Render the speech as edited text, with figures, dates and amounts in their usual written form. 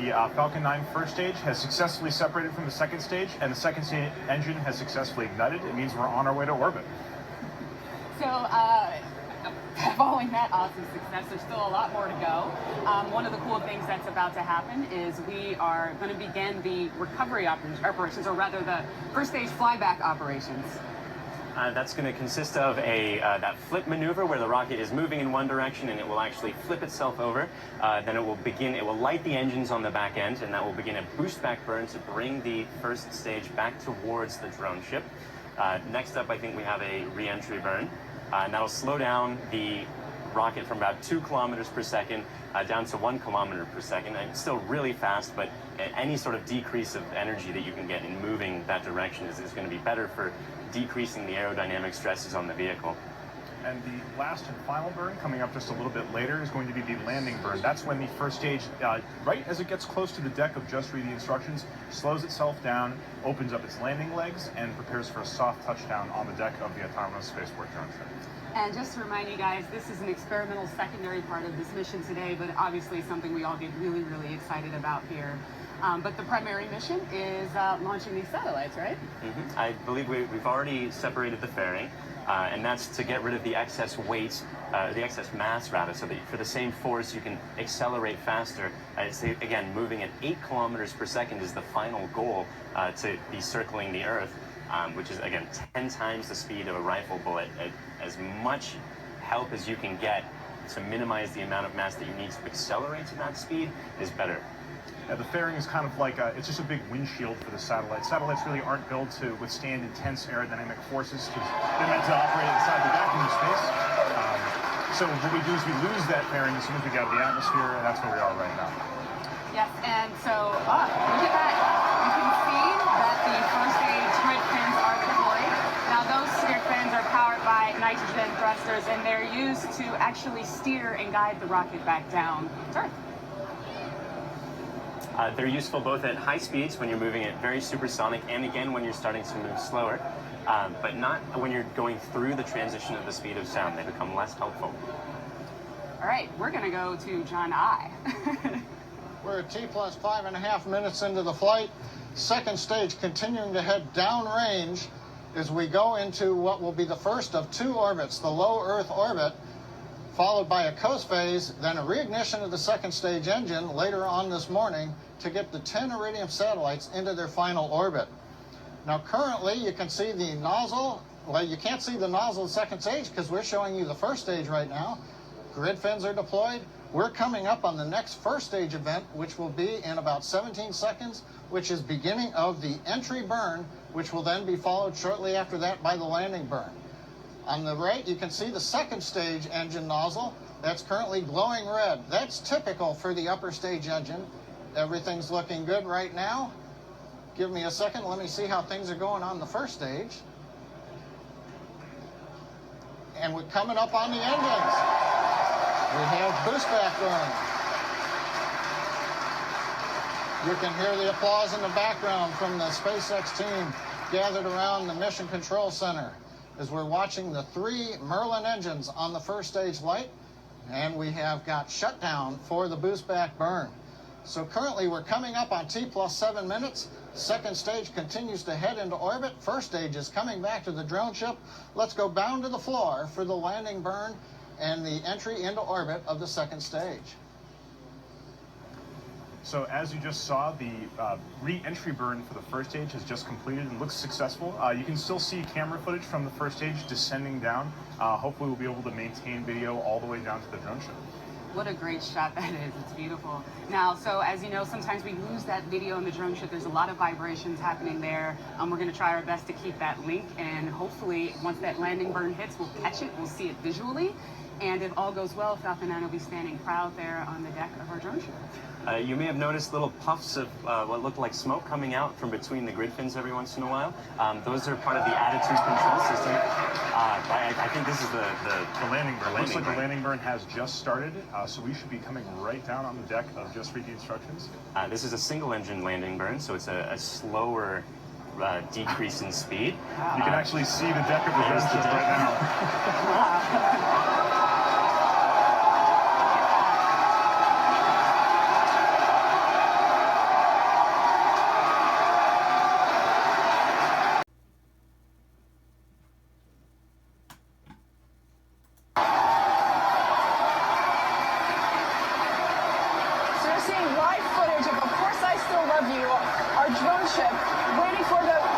the Falcon 9 first stage has successfully separated from the second stage, and the second stage engine has successfully ignited. It means we're on our way to orbit. So, following that awesome success, there's still a lot more to go. One of the cool things that's about to happen is we are going to begin the recovery operations, or rather the first stage flyback operations. That's going to consist of that flip maneuver where the rocket is moving in one direction and it will actually flip itself over. Then it will light the engines on the back end, and that will begin a boost back burn to bring the first stage back towards the drone ship. Next up, I think we have a re-entry burn, and that'll slow down the rocket from about 2 kilometers per second down to 1 kilometer per second. And it's still really fast, but any sort of decrease of energy that you can get in moving that direction is going to be better for decreasing the aerodynamic stresses on the vehicle. And the last and final burn, coming up just a little bit later, is going to be the landing burn. That's when the first stage, right as it gets close to the deck of Just Read the Instructions, slows itself down, opens up its landing legs, and prepares for a soft touchdown on the deck of the autonomous spaceport drone ship. And just to remind you guys, this is an experimental secondary part of this mission today, but obviously something we all get really, really excited about here. But the primary mission is launching these satellites, right? Mm-hmm. I believe we've already separated the fairing, and that's to get rid of the excess weight, the excess mass rather, so that for the same force you can accelerate faster. It's, again, moving at 8 kilometers per second is the final goal to be circling the Earth, which is, again, 10 times the speed of a rifle bullet. As much help as you can get to minimize the amount of mass that you need to accelerate to that speed is better. Yeah, the fairing is kind of like it's just a big windshield for the satellites. Satellites really aren't built to withstand intense aerodynamic forces because they're meant to operate inside the vacuum of space. So what we do is we lose that fairing as soon as we get out of the atmosphere, and that's where we are right now. Yes, and so look at that. You can see that the first stage grid fins are deployed. Now those grid fins are powered by nitrogen thrusters, and they're used to actually steer and guide the rocket back down to Earth. They're useful both at high speeds when you're moving at very supersonic, and again when you're starting to move slower, but not when you're going through the transition of the speed of sound. They become less helpful. All right, we're going to go to John I. We're at T plus 5.5 minutes into the flight. Second stage continuing to head downrange as we go into what will be the first of 2 orbits, the low Earth orbit, followed by a coast phase, then a reignition of the second stage engine later on this morning to get the 10 Iridium satellites into their final orbit. Now currently you can see the nozzle. Well, you can't see the nozzle of the second stage because we're showing you the first stage right now. Grid fins are deployed. We're coming up on the next first stage event, which will be in about 17 seconds, which is beginning of the entry burn, which will then be followed shortly after that by the landing burn. On the right, you can see the second stage engine nozzle. That's currently glowing red. That's typical for the upper stage engine. Everything's looking good right now. Give me a second. Let me see how things are going on the first stage. And we're coming up on the engines. We have boost back burn. You can hear the applause in the background from the SpaceX team gathered around the Mission Control Center as we're watching the 3 Merlin engines on the first stage light, and we have got shutdown for the boost back burn. So currently we're coming up on T plus 7 minutes. Second stage continues to head into orbit. First stage is coming back to the drone ship. Let's go bound to the floor for the landing burn and the entry into orbit of the second stage. So as you just saw, the re-entry burn for the first stage has just completed and looks successful. You can still see camera footage from the first stage descending down. Hopefully we'll be able to maintain video all the way down to the drone ship. What a great shot that is. It's beautiful. Now, so as you know, sometimes we lose that video in the drone ship. There's a lot of vibrations happening there. We're going to try our best to keep that link, and hopefully once that landing burn hits, we'll catch it, we'll see it visually, and if all goes well, Falcon 9 will be standing proud there on the deck of our drone ship. You may have noticed little puffs of what looked like smoke coming out from between the grid fins every once in a while. Those are part of the attitude control system. I think this is the landing burn. Looks like the landing burn has just started, so we should be coming right down on the deck of Just Read the Instructions. This is a single engine landing burn, so it's a slower decrease in speed. You can actually see the deck of the drone ship right now. Wow. seeing live footage of Course I Still Love You, our drone ship, waiting for the